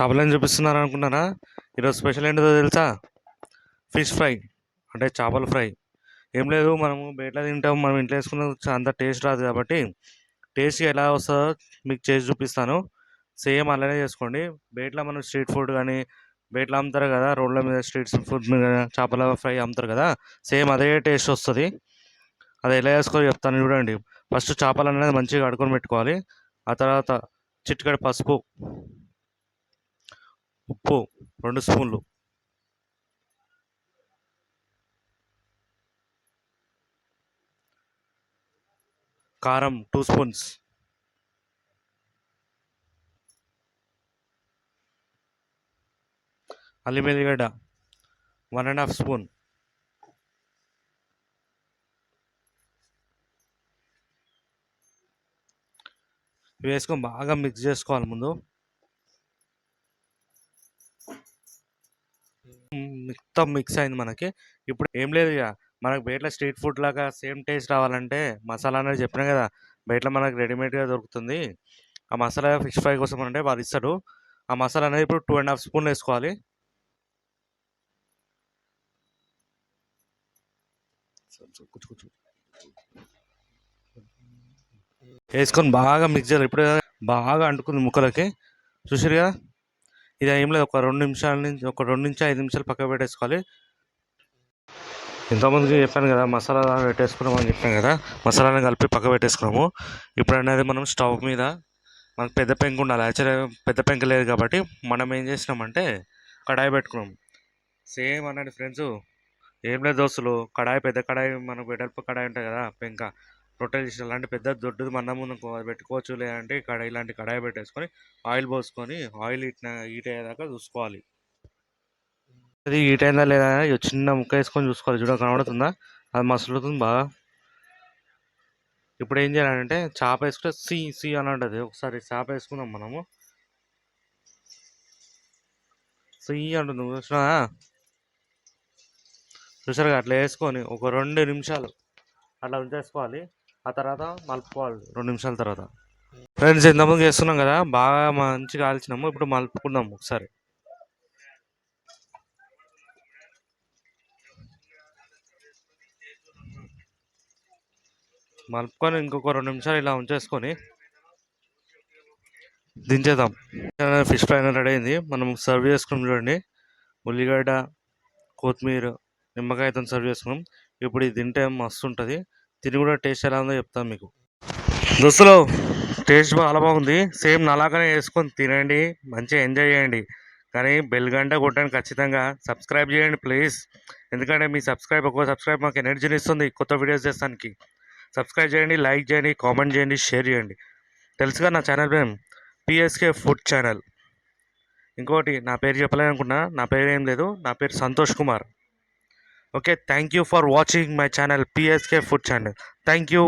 చేపలని చూపిస్తున్నారు అనుకున్నారా? ఈరోజు స్పెషల్ ఏంటో తెలుసా? ఫిష్ ఫ్రై, అంటే చేపల ఫ్రై. ఏం లేదు, మనము బయట తింటాం, మనం ఇంట్లో వేసుకున్న అంత టేస్ట్ రాదు కాబట్టి టేస్ట్ ఎలా వస్తుందో మీకు చేసి చూపిస్తాను. సేమ్ అలానే చేసుకోండి. బయటలో మనం స్ట్రీట్ ఫుడ్ కానీ బయటలో అమ్ముతారు కదా, రోడ్ల మీద స్ట్రీట్ ఫుడ్ మీద చేపల ఫ్రై అమ్ముతారు కదా, సేమ్ అదే టేస్ట్ వస్తుంది. అది ఎలా చేసుకోవాలో చెప్తాను చూడండి. ఫస్ట్ చేపలు అనేది మంచిగా కడుక్కొని పెట్టుకోవాలి. ఆ తర్వాత చిటికెడు పసుపు, ఉప్పు 2 స్పూన్లు, కారం 2 స్పూన్స్, అల్లం వెల్లిగడ్డ 1.5 స్పూన్, వేసుకొని బాగా మిక్స్ చేసుకోవాలి. ముందు మొత్తం మిక్స్ అయింది మనకి. ఇప్పుడు ఏం లేదు, ఇక మనకు బయట స్ట్రీట్ ఫుడ్ లాగా సేమ్ టేస్ట్ రావాలంటే మసాలా అనేది చెప్పినా కదా, బయట మనకు రెడీమేడ్గా దొరుకుతుంది. ఆ మసాలా ఫిష్ ఫ్రై కోసం అంటే వాళ్ళు ఇస్తారు. ఆ మసాలా అనేది ఇప్పుడు 2.5 స్పూన్ వేసుకోవాలి. వేసుకొని బాగా మిక్స్ చేయాలి. ఇప్పుడు బాగా అంటుకుంది ముక్కలకి, చూసారు కదా. ఇది ఏం లేదు, ఒక 2 నుంచి 5 నిమిషాలు పక్కకు పెట్టేసుకోవాలి. ఇంతకుముందుకి చెప్పాను కదా, మసాలా పెట్టేసుకున్నామని చెప్పాను కదా, మసాలాని కలిపి పక్క పెట్టేసుకున్నాము. ఇప్పుడు అనేది మనం స్టవ్ మీద, మనకు పెద్ద పెంకు ఉండాలి. యాక్చువల్గా పెద్ద పెంకు లేదు కాబట్టి మనం ఏం చేసినామంటే కడాయి పెట్టుకున్నాం. సేమ్ అన్నట్టు ఫ్రెండ్స్, ఏం లేదు దోస్తులు, పెద్ద కడాయి, మనకు వెడల్పు కడాయి ఉంటుంది కదా, పెంక రొట్టెలు చేసిన అలాంటి పెద్ద దొడ్డుది మందం పెట్టుకోవచ్చు. లేదంటే ఇలాంటి కడాయి పెట్టేసుకొని ఆయిల్ పోసుకొని ఆయిల్ హీట్ అయ్యేదాకా చూసుకోవాలి. అది హీట్ అయిందా లేదా చిన్న ముక్క వేసుకొని చూసుకోవాలి. చూడ కనబడుతుందా? అది మసులుతుంది బాగా. ఇప్పుడు ఏం చేయాలంటే చేప వేసుకుంటే సి అని ఉంటుంది. ఒకసారి చేప వేసుకున్నాం మనము, సి అంటుంది, చూసారుగా. అట్లా వేసుకొని ఒక 2 నిమిషాలు అట్లా ఉంచేసుకోవాలి. ఆ తర్వాత మలుపుకోవాలి 2 నిమిషాల తర్వాత. ఫ్రెండ్స్, ఇంతకుముందు చేస్తున్నాం కదా, బాగా మంచిగా కాల్చినాము. ఇప్పుడు మలుపుకుందాం ఒకసారి. మలుపుకొని ఇంకొక 2 నిమిషాలు ఇలా ఉంచేసుకొని దించేద్దాం. ఫిష్ ఫ్రై రెడీ అయింది. మనం సర్వ్ చేసుకున్నాం చూడండి. ఉల్లిగడ్డ, కొత్తిమీర, నిమ్మకాయతో సర్వ్ చేసుకున్నాం. ఇప్పుడు ఇది తింటే మస్తు ఉంటుంది. తిని కూడా టేస్ట్ ఎలా ఉందో చెప్తాను మీకు. దోస్తులు, టేస్ట్ చాలా బాగుంది. సేమ్ నలాగానే వేసుకొని తినండి, మంచిగా ఎంజాయ్ చేయండి. కానీ బెల్ గంట కొట్టండి, ఖచ్చితంగా సబ్స్క్రైబ్ చేయండి ప్లీజ్. ఎందుకంటే మీ ఒక్కో సబ్స్క్రైబ్ మాకు ఎనర్జీని ఇస్తుంది కొత్త వీడియోస్ చేస్తానికి. సబ్స్క్రైబ్ చేయండి, లైక్ చేయండి, కామెంట్ చేయండి, షేర్ చేయండి. తెలుసుగా నా ఛానల్ పేరు పిఎస్కే ఫుడ్ ఛానల్. ఇంకోటి, నా పేరు చెప్పలేనుకున్నా, నా పేరు ఏం లేదు, నా పేరు Santosh Kumar. Okay, thank you for watching my channel PSK food channel. Thank you.